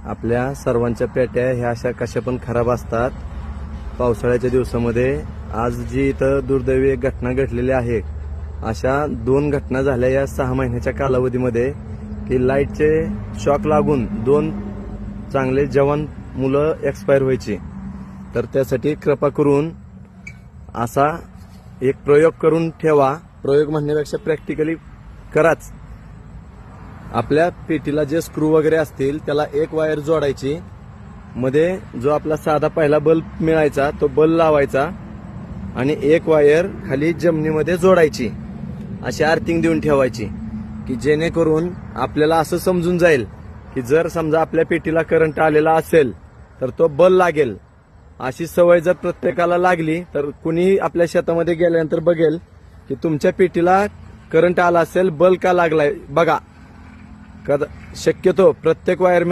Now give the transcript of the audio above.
आपल्या सर्वांच्या पेट्या ह्या अशा कशा पण खराब असतात पावसाळ्याच्या दिवसामध्ये. आज जी इथं दुर्दैवी एक घटना घडलेली आहे, अशा 2 घटना झाल्या या 6 महिन्याच्या कालावधीमध्ये की लाईटचे शॉक लागून 2 चांगले जवान मुलं एक्सपायर व्हायची. तर त्यासाठी कृपा करून असा एक प्रयोग करून ठेवा. प्रयोग म्हणण्यापेक्षा प्रॅक्टिकली कराच. आपल्या पेटीला जे स्क्रू वगैरे असतील त्याला एक वायर जोडायची, मध्ये जो आपला साधा पहिला बल्ब मिळायचा तो बल्ब लावायचा आणि एक वायर खाली जमिनीमध्ये जोडायची. अशी अर्थिंग देऊन ठेवायची की जेणेकरून आपल्याला असं समजून जाईल की जर समजा आपल्या पेटीला करंट आलेला असेल तर तो बल्ब लागेल. अशी सवय जर प्रत्येकाला लागली तर कुणी आपल्या शेतामध्ये गेल्यानंतर बघेल की तुमच्या पेटीला करंट आला असेल, बल्ब का लागलाय बघा. शक्यतो प्रत्येक वायर